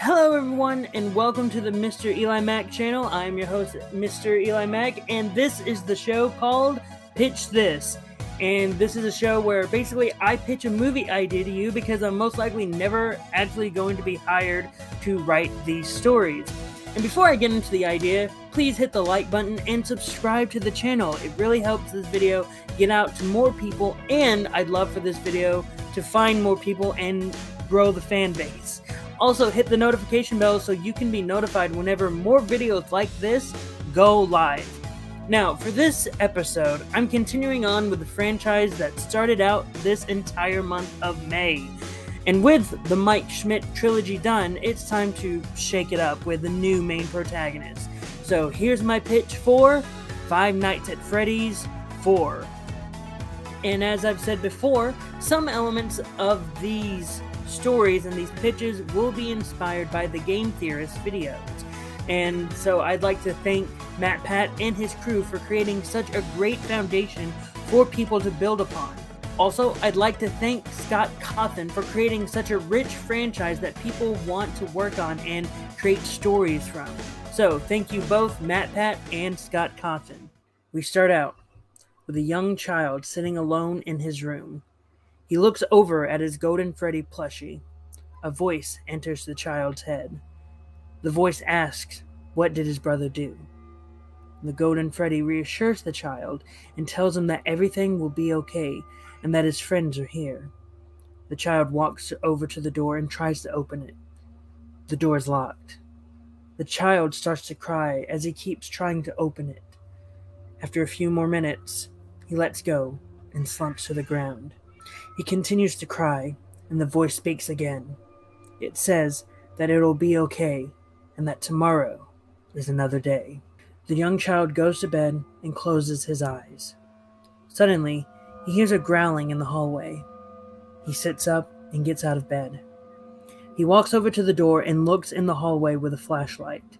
Hello everyone, and welcome to the MrEliMac channel. I'm your host, MrEliMac, and this is the show called Pitch This. And this is a show where basically I pitch a movie idea to you because I'm most likely never actually going to be hired to write these stories. And before I get into the idea, please hit the like button and subscribe to the channel. It really helps this video get out to more people, and I'd love for this video to find more people and grow the fan base. Also, hit the notification bell so you can be notified whenever more videos like this go live. Now, for this episode, I'm continuing on with the franchise that started out this entire month of May. And with the Mike Schmidt trilogy done, it's time to shake it up with a new main protagonist. So here's my pitch for Five Nights at Freddy's 4. And as I've said before, some elements of these stories and these pitches will be inspired by the Game Theorist videos. And so I'd like to thank Matt Pat and his crew for creating such a great foundation for people to build upon. Also, I'd like to thank Scott Cawthon for creating such a rich franchise that people want to work on and create stories from. So thank you both, Matt Pat and Scott Cawthon. We start out with a young child sitting alone in his room. He looks over at his Golden Freddy plushie. A voice enters the child's head. The voice asks, what did his brother do? The Golden Freddy reassures the child and tells him that everything will be okay and that his friends are here. The child walks over to the door and tries to open it. The door is locked. The child starts to cry as he keeps trying to open it. After a few more minutes, he lets go and slumps to the ground. He continues to cry, and the voice speaks again. It says that it'll be okay, and that tomorrow is another day. The young child goes to bed and closes his eyes. Suddenly, he hears a growling in the hallway. He sits up and gets out of bed. He walks over to the door and looks in the hallway with a flashlight.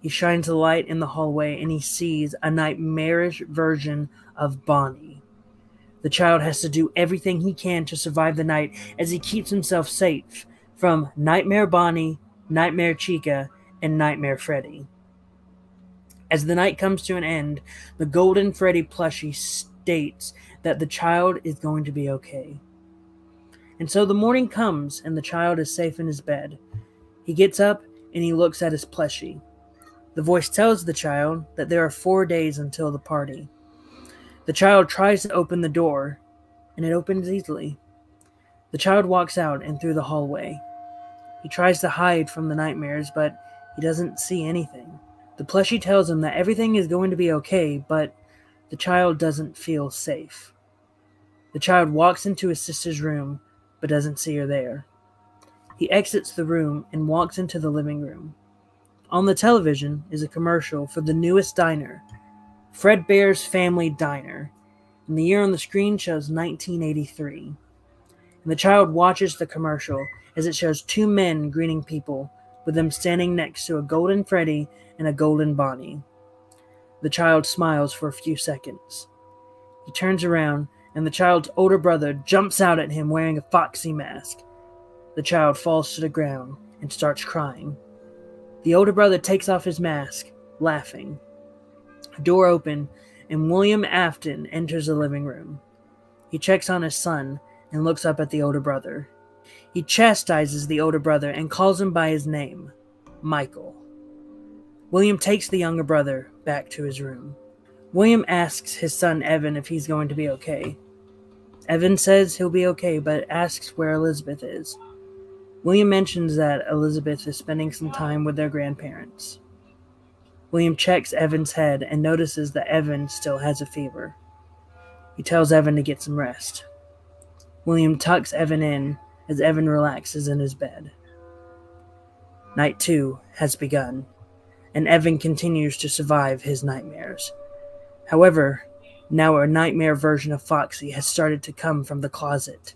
He shines the light in the hallway and he sees a nightmarish version of Bonnie. The child has to do everything he can to survive the night as he keeps himself safe from Nightmare Bonnie, Nightmare Chica, and Nightmare Freddy. As the night comes to an end, the Golden Freddy plushie states that the child is going to be okay. And so the morning comes and the child is safe in his bed. He gets up and he looks at his plushie. The voice tells the child that there are 4 days until the party. The child tries to open the door, and it opens easily. The child walks out and through the hallway. He tries to hide from the nightmares, but he doesn't see anything. The plushie tells him that everything is going to be okay, but the child doesn't feel safe. The child walks into his sister's room, but doesn't see her there. He exits the room and walks into the living room. On the television is a commercial for the newest diner, Fredbear's Family Diner, and the year on the screen shows 1983. And the child watches the commercial as it shows two men greeting people, with them standing next to a Golden Freddy and a Golden Bonnie. The child smiles for a few seconds. He turns around, and the child's older brother jumps out at him wearing a foxy mask. The child falls to the ground and starts crying. The older brother takes off his mask, laughing. A door opens, and William Afton enters the living room. He checks on his son and looks up at the older brother. He chastises the older brother and calls him by his name, Michael. William takes the younger brother back to his room. William asks his son Evan if he's going to be okay. Evan says he'll be okay, but asks where Elizabeth is. William mentions that Elizabeth is spending some time with their grandparents. William checks Evan's head and notices that Evan still has a fever. He tells Evan to get some rest. William tucks Evan in as Evan relaxes in his bed. Night 2 has begun, and Evan continues to survive his nightmares. However, now a nightmare version of Foxy has started to come from the closet.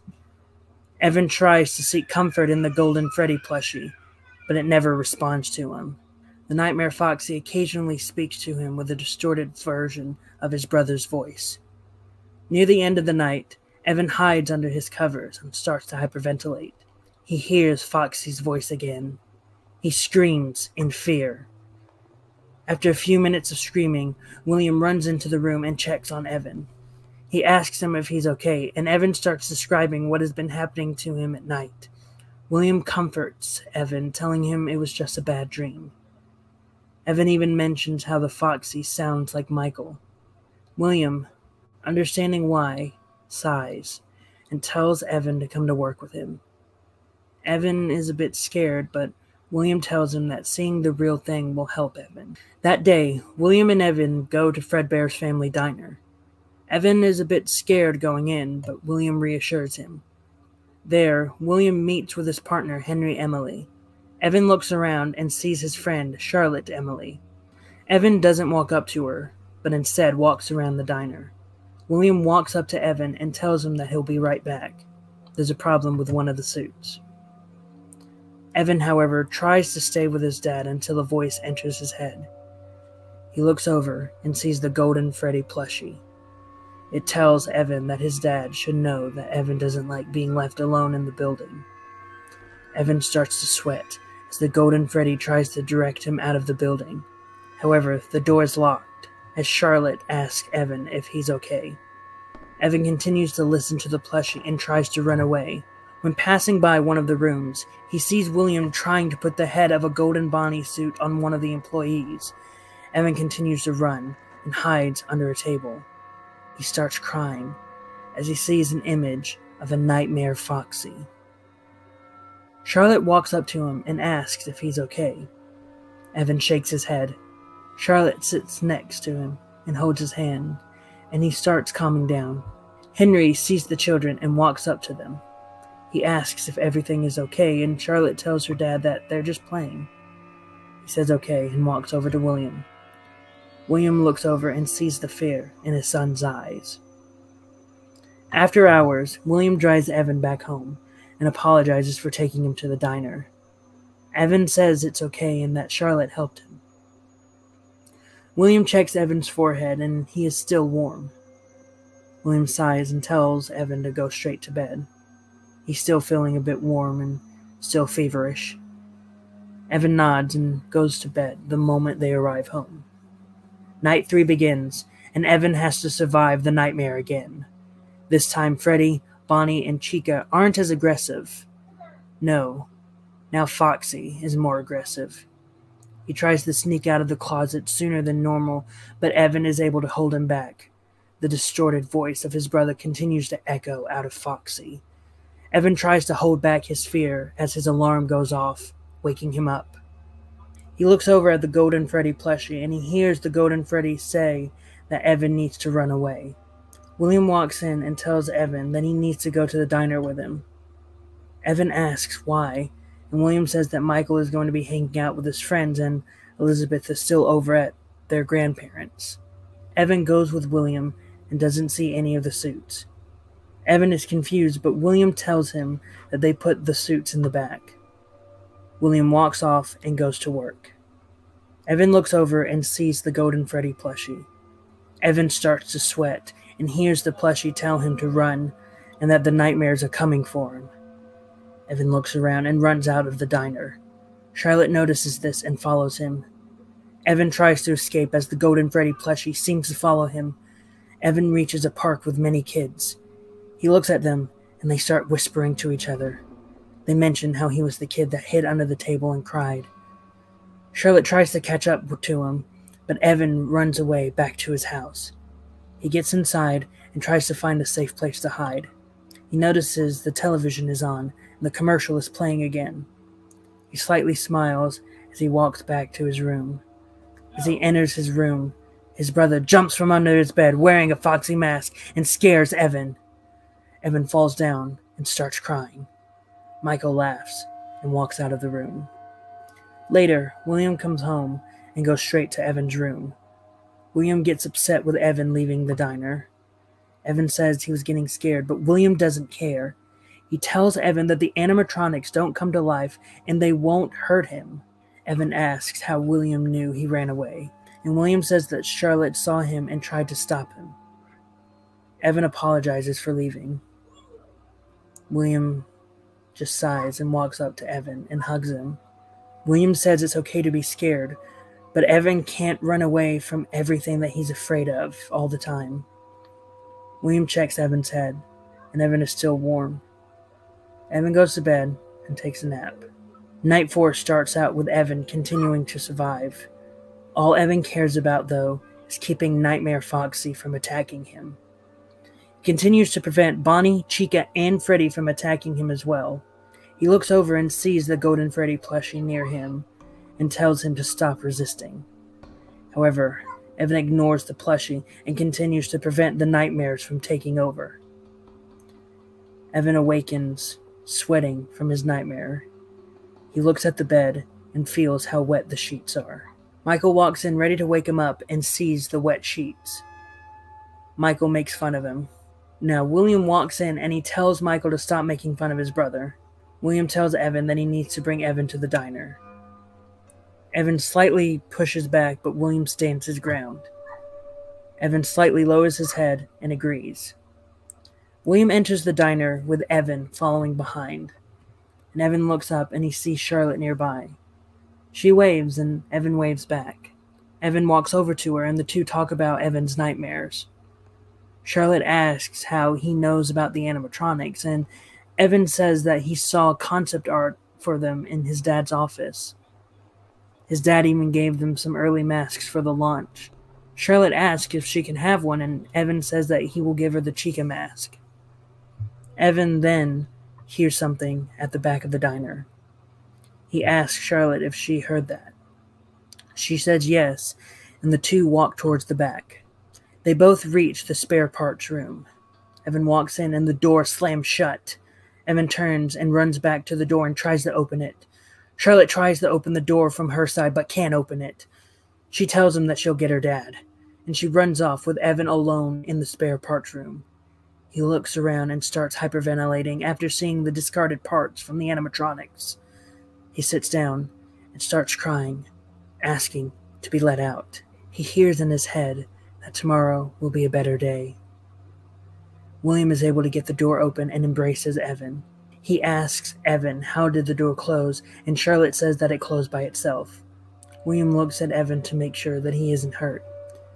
Evan tries to seek comfort in the Golden Freddy plushie, but it never responds to him. The Nightmare Foxy occasionally speaks to him with a distorted version of his brother's voice. Near the end of the night, Evan hides under his covers and starts to hyperventilate. He hears Foxy's voice again. He screams in fear. After a few minutes of screaming, William runs into the room and checks on Evan. He asks him if he's okay, and Evan starts describing what has been happening to him at night. William comforts Evan, telling him it was just a bad dream. Evan even mentions how the Foxy sounds like Michael. William, understanding why, sighs and tells Evan to come to work with him. Evan is a bit scared, but William tells him that seeing the real thing will help Evan. That day, William and Evan go to Fredbear's family diner. Evan is a bit scared going in, but William reassures him. There, William meets with his partner, Henry Emily. Evan looks around and sees his friend, Charlotte Emily. Evan doesn't walk up to her, but instead walks around the diner. William walks up to Evan and tells him that he'll be right back. There's a problem with one of the suits. Evan, however, tries to stay with his dad until a voice enters his head. He looks over and sees the golden Freddy plushie. It tells Evan that his dad should know that Evan doesn't like being left alone in the building. Evan starts to sweat as the golden Freddy tries to direct him out of the building. However, the door is locked as Charlotte asks Evan if he's okay. Evan continues to listen to the plushie and tries to run away. When passing by one of the rooms, he sees William trying to put the head of a golden Bonnie suit on one of the employees. Evan continues to run and hides under a table. He starts crying as he sees an image of a nightmare Foxy. Charlotte walks up to him and asks if he's okay. Evan shakes his head. Charlotte sits next to him and holds his hand, and he starts calming down. Henry sees the children and walks up to them. He asks if everything is okay, and Charlotte tells her dad that they're just playing. He says okay and walks over to William. William looks over and sees the fear in his son's eyes. After hours, William drives Evan back home and apologizes for taking him to the diner. Evan says it's okay and that Charlotte helped him. William checks Evan's forehead and he is still warm. William sighs and tells Evan to go straight to bed. He's still feeling a bit warm and still feverish. Evan nods and goes to bed the moment they arrive home. Night 3 begins, and Evan has to survive the nightmare again. This time Freddy, Bonnie, and Chica aren't as aggressive. No, now Foxy is more aggressive. He tries to sneak out of the closet sooner than normal, but Evan is able to hold him back. The distorted voice of his brother continues to echo out of Foxy. Evan tries to hold back his fear as his alarm goes off, waking him up. He looks over at the Golden Freddy plushie and he hears the Golden Freddy say that Evan needs to run away. William walks in and tells Evan that he needs to go to the diner with him. Evan asks why, and William says that Michael is going to be hanging out with his friends and Elizabeth is still over at their grandparents'. Evan goes with William and doesn't see any of the suits. Evan is confused, but William tells him that they put the suits in the back. William walks off and goes to work. Evan looks over and sees the Golden Freddy plushie. Evan starts to sweat and hears the plushie tell him to run and that the nightmares are coming for him. Evan looks around and runs out of the diner. Charlotte notices this and follows him. Evan tries to escape as the Golden Freddy plushie seems to follow him. Evan reaches a park with many kids. He looks at them and they start whispering to each other. They mention how he was the kid that hid under the table and cried. Charlotte tries to catch up to him, but Evan runs away back to his house. He gets inside and tries to find a safe place to hide. He notices the television is on and the commercial is playing again. He slightly smiles as he walks back to his room. As he enters his room, his brother jumps from under his bed wearing a Foxy mask and scares Evan. Evan falls down and starts crying. Michael laughs and walks out of the room. Later, William comes home and goes straight to Evan's room. William gets upset with Evan leaving the diner. Evan says he was getting scared, but William doesn't care. He tells Evan that the animatronics don't come to life and they won't hurt him. Evan asks how William knew he ran away, and William says that Charlotte saw him and tried to stop him. Evan apologizes for leaving. William just sighs and walks up to Evan and hugs him. William says it's okay to be scared, but Evan can't run away from everything that he's afraid of all the time. William checks Evan's head, and Evan is still warm. Evan goes to bed and takes a nap. Night 4 starts out with Evan continuing to survive. All Evan cares about, though, is keeping Nightmare Foxy from attacking him. He continues to prevent Bonnie, Chica, and Freddy from attacking him as well. He looks over and sees the Golden Freddy plushie near him and tells him to stop resisting. However, Evan ignores the plushie and continues to prevent the nightmares from taking over. Evan awakens, sweating from his nightmare. He looks at the bed and feels how wet the sheets are. Michael walks in ready to wake him up and sees the wet sheets. Michael makes fun of him. Now, William walks in and he tells Michael to stop making fun of his brother. William tells Evan that he needs to bring Evan to the diner. Evan slightly pushes back, but William stands his ground. Evan slightly lowers his head and agrees. William enters the diner with Evan following behind, and Evan looks up and he sees Charlotte nearby. She waves and Evan waves back. Evan walks over to her and the two talk about Evan's nightmares. Charlotte asks how he knows about the animatronics, and Evan says that he saw concept art for them in his dad's office. His dad even gave them some early masks for the launch. Charlotte asks if she can have one, and Evan says that he will give her the Chica mask. Evan then hears something at the back of the diner. He asks Charlotte if she heard that. She says yes, and the two walk towards the back. They both reach the spare parts room. Evan walks in and the door slams shut. Evan turns and runs back to the door and tries to open it. Charlotte tries to open the door from her side but can't open it. She tells him that she'll get her dad, and she runs off with Evan alone in the spare parts room. He looks around and starts hyperventilating after seeing the discarded parts from the animatronics. He sits down and starts crying, asking to be let out. He hears in his head that tomorrow will be a better day. William is able to get the door open and embraces Evan. He asks Evan how did the door close, and Charlotte says that it closed by itself. William looks at Evan to make sure that he isn't hurt.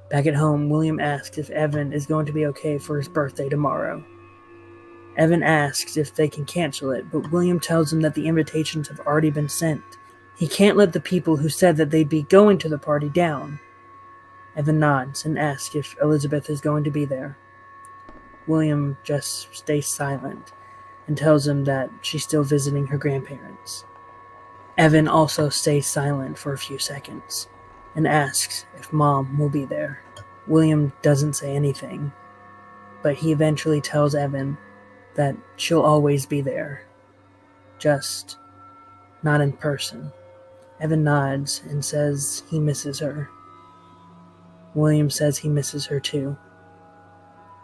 Back at home, William asks if Evan is going to be okay for his birthday tomorrow. Evan asks if they can cancel it, but William tells him that the invitations have already been sent. He can't let the people who said that they'd be going to the party down. Evan nods and asks if Elizabeth is going to be there. William just stays silent and tells him that she's still visiting her grandparents. Evan also stays silent for a few seconds and asks if Mom will be there. William doesn't say anything, but he eventually tells Evan that she'll always be there, just not in person. Evan nods and says he misses her. William says he misses her too.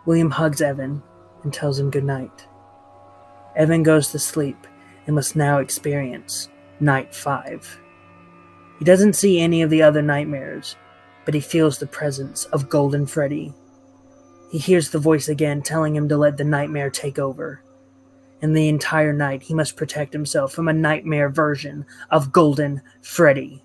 William hugs Evan and tells him good night. Evan goes to sleep and must now experience Night 5. He doesn't see any of the other nightmares, but he feels the presence of Golden Freddy. He hears the voice again telling him to let the nightmare take over. And the entire night he must protect himself from a nightmare version of Golden Freddy.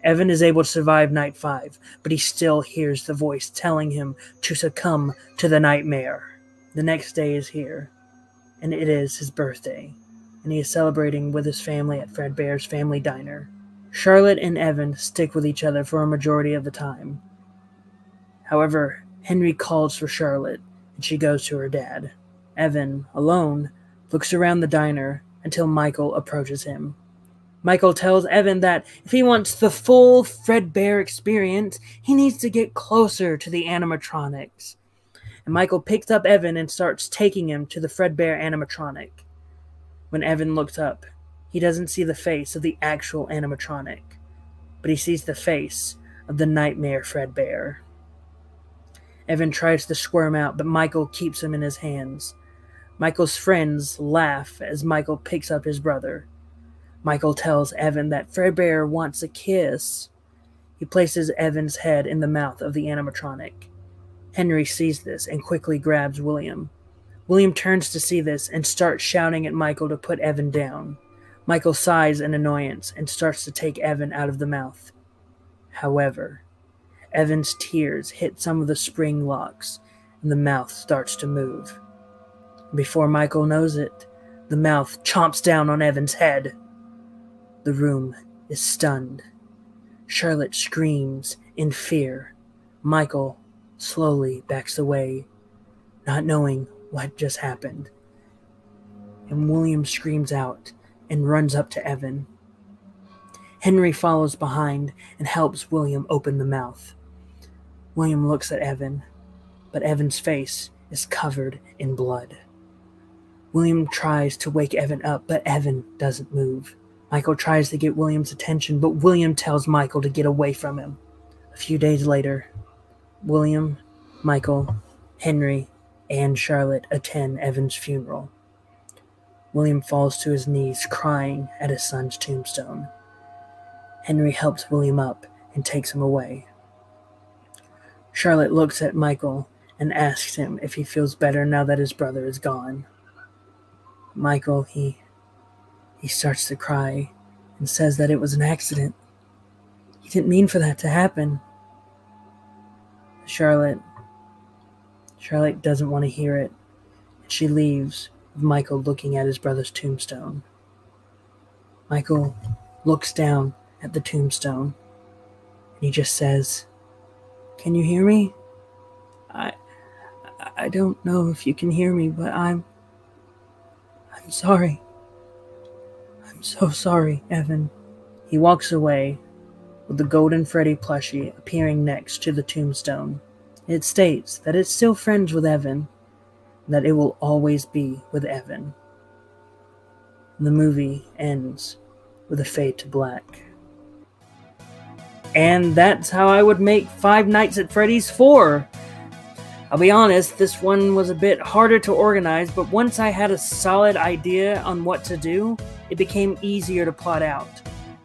Evan is able to survive Night 5, but he still hears the voice telling him to succumb to the nightmare. The next day is here, and it is his birthday, and he is celebrating with his family at Fredbear's family diner. Charlotte and Evan stick with each other for a majority of the time. However, Henry calls for Charlotte, and she goes to her dad. Evan, alone, looks around the diner until Michael approaches him. Michael tells Evan that if he wants the full Fredbear experience, he needs to get closer to the animatronics. And Michael picks up Evan and starts taking him to the Fredbear animatronic. When Evan looks up, he doesn't see the face of the actual animatronic, but he sees the face of the nightmare Fredbear. Evan tries to squirm out, but Michael keeps him in his hands. Michael's friends laugh as Michael picks up his brother. Michael tells Evan that Fredbear wants a kiss. He places Evan's head in the mouth of the animatronic. Henry sees this and quickly grabs William. William turns to see this and starts shouting at Michael to put Evan down. Michael sighs in annoyance and starts to take Evan out of the mouth. However, Evan's tears hit some of the spring locks, and the mouth starts to move. Before Michael knows it, the mouth chomps down on Evan's head. The room is stunned. Charlotte screams in fear. Michael slowly backs away, not knowing what just happened. And William screams out and runs up to Evan. Henry follows behind and helps William open the mouth. William looks at Evan, but Evan's face is covered in blood. William tries to wake Evan up, but Evan doesn't move. Michael tries to get William's attention, but William tells Michael to get away from him. A few days later, William, Michael, Henry, and Charlotte attend Evan's funeral. William falls to his knees, crying at his son's tombstone. Henry helps William up and takes him away. Charlotte looks at Michael and asks him if he feels better now that his brother is gone. Michael, he starts to cry and says that it was an accident. He didn't mean for that to happen. Charlotte doesn't want to hear it, and she leaves with Michael looking at his brother's tombstone. Michael looks down at the tombstone, and he just says, "Can you hear me? I don't know if you can hear me, but I'm sorry. I'm so sorry, Evan." He walks away with the golden Freddy plushie appearing next to the tombstone. It states that it's still friends with Evan, and that it will always be with Evan. The movie ends with a fade to black. And that's how I would make Five Nights at Freddy's 4. I'll be honest, this one was a bit harder to organize, but once I had a solid idea on what to do, it became easier to plot out.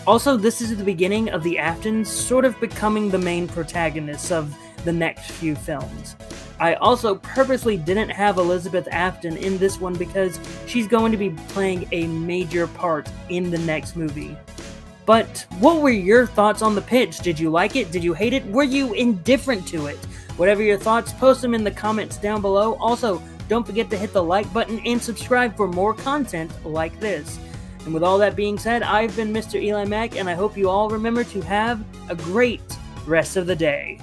Also, this is the beginning of the Aftons sort of becoming the main protagonists of the next few films. I also purposely didn't have Elizabeth Afton in this one because she's going to be playing a major part in the next movie. But what were your thoughts on the pitch? Did you like it? Did you hate it? Were you indifferent to it? Whatever your thoughts, post them in the comments down below. Also, don't forget to hit the like button and subscribe for more content like this. And with all that being said, I've been Mr. EliMac, and I hope you all remember to have a great rest of the day.